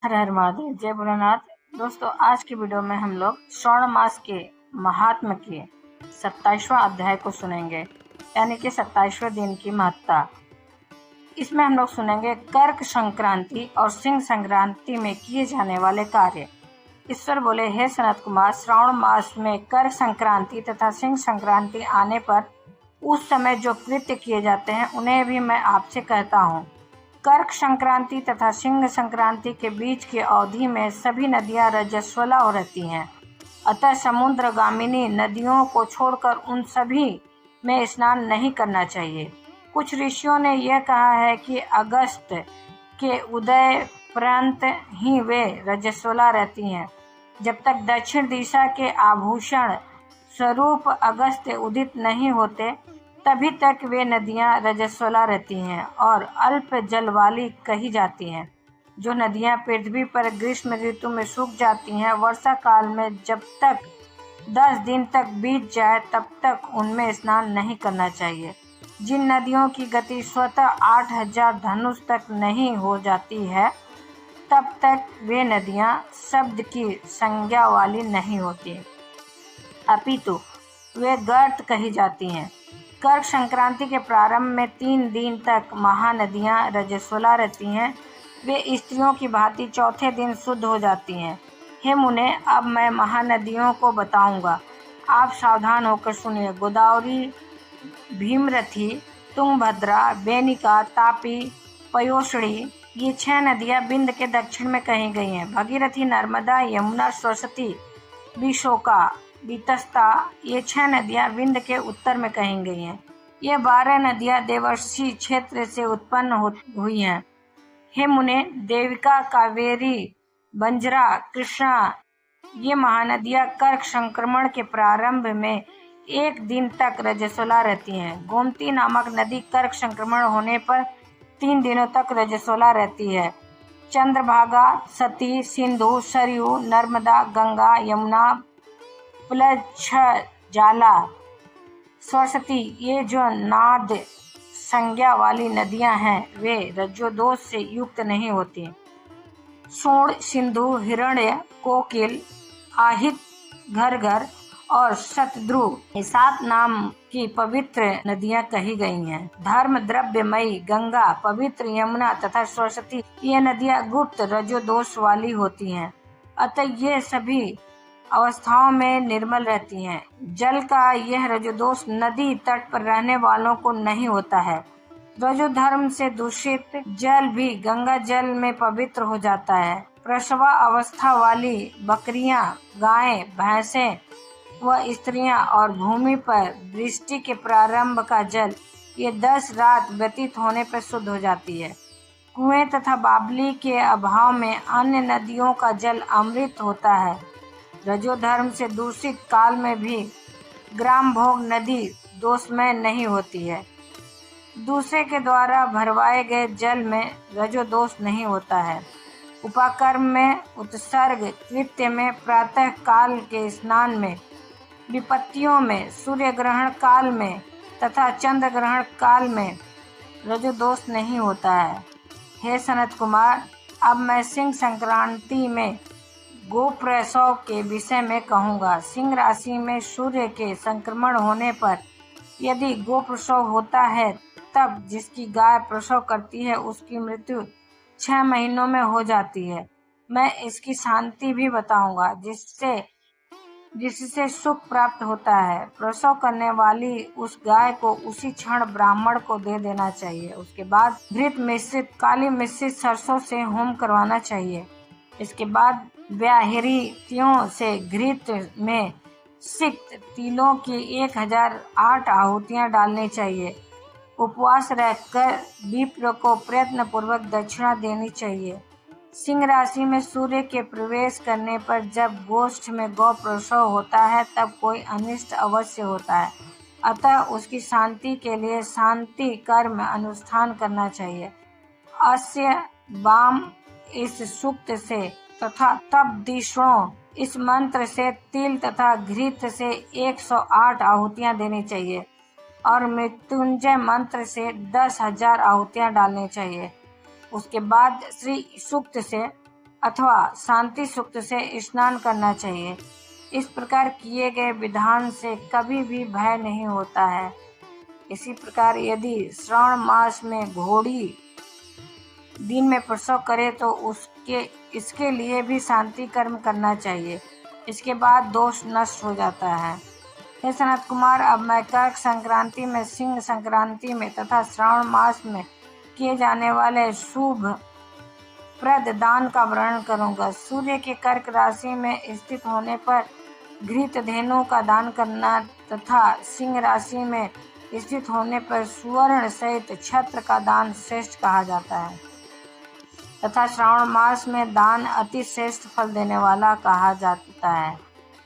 हर हर महादेव, जय भोलेनाथ। दोस्तों, आज की वीडियो में हम लोग श्रावण मास के महात्म के 27वां अध्याय को सुनेंगे, यानी कि 27वें दिन की महत्ता। इसमें हम लोग सुनेंगे कर्क संक्रांति और सिंह संक्रांति में किए जाने वाले कार्य। ईश्वर बोले, हे सनत कुमार, श्रावण मास में कर्क संक्रांति तथा सिंह संक्रांति आने पर उस समय जो कृत्य किए जाते हैं उन्हें भी मैं आपसे कहता हूँ। कर्क संक्रांति तथा सिंह संक्रांति के बीच की अवधि में सभी नदियां रजस्वला हो रहती हैं, अतः समुद्रगामिनी नदियों को छोड़कर उन सभी में स्नान नहीं करना चाहिए। कुछ ऋषियों ने यह कहा है कि अगस्त के उदय पर्यंत ही वे रजस्वला रहती हैं। जब तक दक्षिण दिशा के आभूषण स्वरूप अगस्त उदित नहीं होते तभी तक वे नदियां रजस्वला रहती हैं और अल्प जल वाली कही जाती हैं। जो नदियां पृथ्वी पर ग्रीष्म ऋतु में सूख जाती हैं, वर्षा काल में जब तक 10 दिन तक बीत जाए तब तक उनमें स्नान नहीं करना चाहिए। जिन नदियों की गति स्वतः 8000 धनुष तक नहीं हो जाती है तब तक वे नदियां शब्द की संज्ञा वाली नहीं होती, अपितु वे गर्त कही जाती हैं। कर्क संक्रांति के प्रारंभ में 3 दिन तक महानदियां रजस्वला रहती हैं। वे स्त्रियों की भांति चौथे दिन शुद्ध हो जाती हैं। हे मुने, अब मैं महानदियों को बताऊंगा, आप सावधान होकर सुनिए। गोदावरी, भीमरथी, तुंगभद्रा, बेनिका, तापी, पयोष्णी, ये 6 नदियां बिंद के दक्षिण में कही गई हैं। भगीरथी, नर्मदा, यमुना, सरस्वती, विशोका, बीतस्ता, ये 6 नदियां विंध्य के उत्तर में कही गई हैं। ये 12 नदियां देवर्षि क्षेत्र से उत्पन्न हुई हैं। हे मुने, देविका, कावेरी, बंजरा, कृष्णा, ये महानदियां कर्क संक्रमण के प्रारंभ में 1 दिन तक रजस्वला रहती हैं। गोमती नामक नदी कर्क संक्रमण होने पर 3 दिनों तक रजस्वला रहती है। चंद्रभागा, सती, सिंधु, सरयू, नर्मदा, गंगा, यमुना, जाला, सरस्वती, ये जो नाद संज्ञा वाली नदियां हैं वे रजोदोष से युक्त नहीं होती। सोण, सिंधु, हिरण्य, कोकिल, आहित, घरघर और शतद्रु, ये 7 नाम की पवित्र नदियां कही गई हैं। धर्म द्रव्यमयी गंगा, पवित्र यमुना तथा सरस्वती, ये नदियां गुप्त रजोदोष वाली होती हैं, अतः ये सभी अवस्थाओं में निर्मल रहती हैं। जल का यह रजोदोष नदी तट पर रहने वालों को नहीं होता है। रजोधर्म से दूषित जल भी गंगा जल में पवित्र हो जाता है। प्रसवा अवस्था वाली बकरियां, गायें, भैंसें व स्त्रियां और भूमि पर वृष्टि के प्रारंभ का जल, ये 10 रात व्यतीत होने पर शुद्ध हो जाती है। कुएं तथा बावली के अभाव में अन्य नदियों का जल अमृत होता है। रजोधर्म से दूषित काल में भी ग्राम भोग नदी दोषमय नहीं होती है। दूसरे के द्वारा भरवाए गए जल में रजोदोष नहीं होता है। उपाकर्म में, उत्सर्ग कृत्य में, प्रातः काल के स्नान में, विपत्तियों में, सूर्य ग्रहण काल में तथा चंद्र ग्रहण काल में रजोदोष नहीं होता है। हे सनत कुमार, अब मैं सिंह संक्रांति में गोप्रसव के विषय में कहूँगा। सिंह राशि में सूर्य के संक्रमण होने पर यदि गोप्रसव होता है तब जिसकी गाय प्रसव करती है उसकी मृत्यु 6 महीनों में हो जाती है। मैं इसकी शांति भी बताऊंगा जिससे सुख प्राप्त होता है। प्रसव करने वाली उस गाय को उसी क्षण ब्राह्मण को दे देना चाहिए। उसके बाद घृत मिश्रित, काली मिश्रित सरसों से होम करवाना चाहिए। इसके बाद व्याहृतियों से घृत में सिक्त तिलों की 1008 आहुतियां डालनी चाहिए। उपवास रहकर विप्र को प्रयत्न पूर्वक दक्षिणा देनी चाहिए। सिंह राशि में सूर्य के प्रवेश करने पर जब गोष्ठ में गौ प्रसव होता है तब कोई अनिष्ट अवश्य होता है, अतः उसकी शांति के लिए शांति कर्म अनुष्ठान करना चाहिए। अस्य वाम, इस सूक्त से तथा तप दिशों, इस मंत्र से तिल तथा घृत से 108 आहुतियां देनी चाहिए और मृत्युंजय मंत्र से 10,000 आहुतियां डालनी चाहिए। उसके बाद श्री सूक्त से अथवा शांति सूक्त से स्नान करना चाहिए। इस प्रकार किए गए विधान से कभी भी भय नहीं होता है। इसी प्रकार यदि श्रावण मास में घोड़ी दिन में प्रसव करे तो इसके लिए भी शांति कर्म करना चाहिए। इसके बाद दोष नष्ट हो जाता है। हे सनत कुमार, अब मैं कर्क संक्रांति में, सिंह संक्रांति में तथा श्रावण मास में किए जाने वाले शुभ प्रद दान का वर्णन करूंगा। सूर्य के कर्क राशि में स्थित होने पर घृत धेनु का दान करना तथा सिंह राशि में स्थित होने पर सुवर्ण सहित छत्र का दान श्रेष्ठ कहा जाता है तथा श्रावण मास में दान अति श्रेष्ठ फल देने वाला कहा जाता है।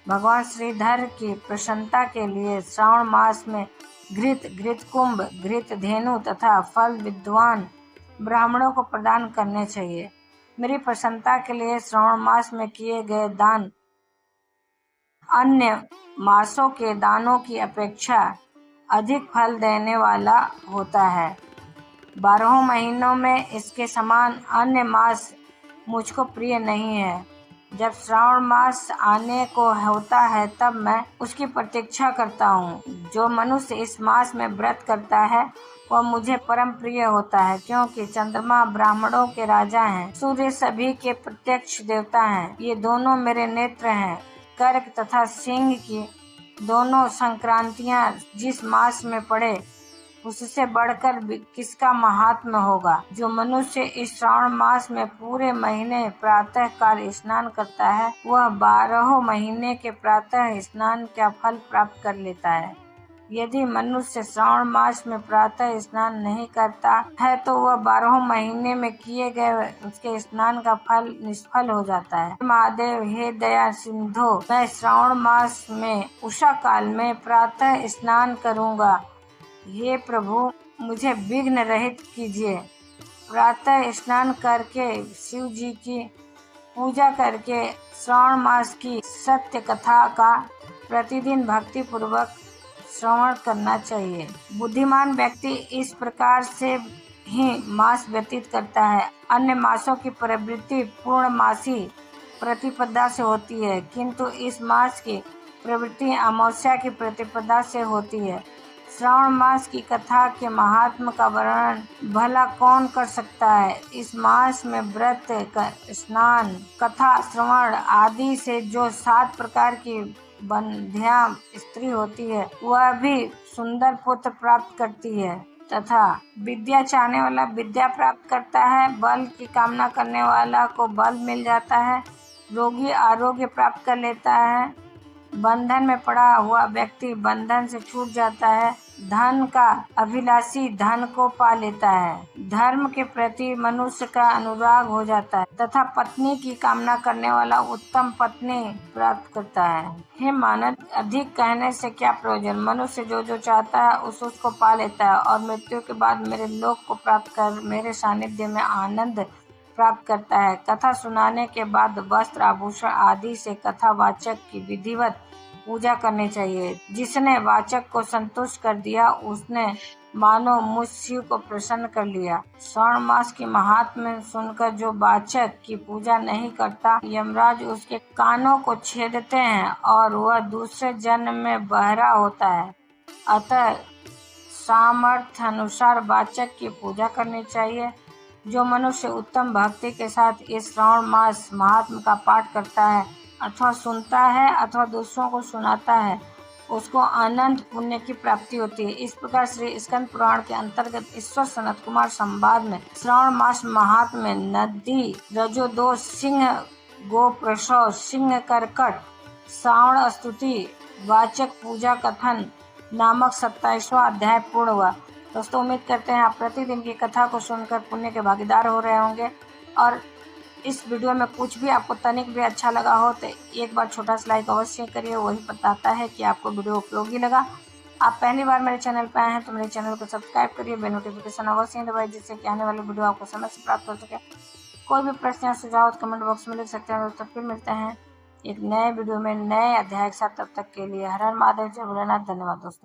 भगवान श्रीधर की प्रसन्नता के लिए श्रावण मास में घृत कुंभ, घृत धेनु तथा फल विद्वान ब्राह्मणों को प्रदान करने चाहिए। मेरी प्रसन्नता के लिए श्रावण मास में किए गए दान अन्य मासों के दानों की अपेक्षा अधिक फल देने वाला होता है। 12 महीनों में इसके समान अन्य मास मुझको प्रिय नहीं है। जब श्रावण मास आने को होता है तब मैं उसकी प्रतीक्षा करता हूँ। जो मनुष्य इस मास में व्रत करता है वह मुझे परम प्रिय होता है, क्योंकि चंद्रमा ब्राह्मणों के राजा हैं, सूर्य सभी के प्रत्यक्ष देवता हैं। ये दोनों मेरे नेत्र हैं। कर्क तथा सिंह की दोनों संक्रांतियां जिस मास में पड़े उससे बढ़कर किसका महात्म्य होगा। जो मनुष्य इस श्रावण मास में पूरे महीने प्रातः काल स्नान करता है वह 12 महीने के प्रातः स्नान का फल प्राप्त कर लेता है। यदि मनुष्य श्रावण मास में प्रातः स्नान नहीं करता है तो वह 12 महीने में किए गए उसके स्नान का फल निष्फल हो जाता है। महादेव, हे दया सिंधु, मैं श्रावण मास में उषा काल में प्रातः स्नान करूंगा। हे प्रभु, मुझे विघ्न रहित कीजिए। प्रातः स्नान करके शिव जी की पूजा करके श्रावण मास की सत्य कथा का प्रतिदिन भक्ति पूर्वक श्रवण करना चाहिए। बुद्धिमान व्यक्ति इस प्रकार से ही मास व्यतीत करता है। अन्य मासों की प्रवृत्ति पूर्णमासी प्रतिपदा से होती है, किंतु इस मास की प्रवृत्ति अमावस्या की प्रतिपदा से होती है। श्रावण मास की कथा के महात्म का वर्णन भला कौन कर सकता है। इस मास में व्रत, स्नान, कथा श्रवण आदि से जो 7 प्रकार की बंध्या स्त्री होती है वह भी सुंदर पुत्र प्राप्त करती है तथा विद्या चाहने वाला विद्या प्राप्त करता है। बल की कामना करने वाला को बल मिल जाता है। रोगी आरोग्य प्राप्त कर लेता है। बंधन में पड़ा हुआ व्यक्ति बंधन से छूट जाता है। धन का अभिलाषी धन को पा लेता है। धर्म के प्रति मनुष्य का अनुराग हो जाता है तथा पत्नी की कामना करने वाला उत्तम पत्नी प्राप्त करता है। हे मानव, अधिक कहने से क्या प्रयोजन। मनुष्य जो जो चाहता है उसको पा लेता है और मृत्यु के बाद मेरे लोक को प्राप्त कर मेरे सानिध्य में आनंद प्राप्त करता है। कथा सुनाने के बाद वस्त्र, आभूषण आदि से कथावाचक की विधिवत पूजा करनी चाहिए। जिसने वाचक को संतुष्ट कर दिया उसने मानो मुझ शिव को प्रसन्न कर लिया। श्रावण मास की महात्म्य सुनकर जो वाचक की पूजा नहीं करता, यमराज उसके कानों को छेदते हैं और वह दूसरे जन्म में बहरा होता है। अतः सामर्थ्य अनुसार वाचक की पूजा करनी चाहिए। जो मनुष्य उत्तम भक्ति के साथ इस श्रावण मास महात्म्य का पाठ करता है अथवा सुनता है अथवा दूसरों को सुनाता है उसको अनंत पुण्य की प्राप्ति होती है। इस प्रकार श्री स्कंद पुराण के अंतर्गत ईश्वर सनत कुमार संवाद में श्रावण मास महात्म्य, नदी, रजोदोष, सिंह गो प्रसव, सिंह कर्कट, श्रावण स्तुति, वाचक पूजा कथन नामक 27वां अध्याय पूर्ण हुआ। दोस्तों, उम्मीद करते हैं आप प्रतिदिन की कथा को सुनकर पुण्य के भागीदार हो रहे होंगे और इस वीडियो में कुछ भी आपको तनिक भी अच्छा लगा हो तो एक बार छोटा सा लाइक अवश्य करिए। वही बताता है कि आपको वीडियो उपयोगी लगा। आप पहली बार मेरे चैनल पर आए हैं तो मेरे चैनल को सब्सक्राइब करिए, बेल नोटिफिकेशन अवश्य दबाइए जिससे कि आने वाली वीडियो आपको समय से प्राप्त हो सके। कोई भी प्रश्न या सुझाव कमेंट बॉक्स में लिख सकते हैं। दोस्तों, फिर मिलते हैं एक नए वीडियो में नए अध्याय के साथ। तब तक के लिए हर हर महादेव, जय भोलेनाथ। धन्यवाद दोस्तों।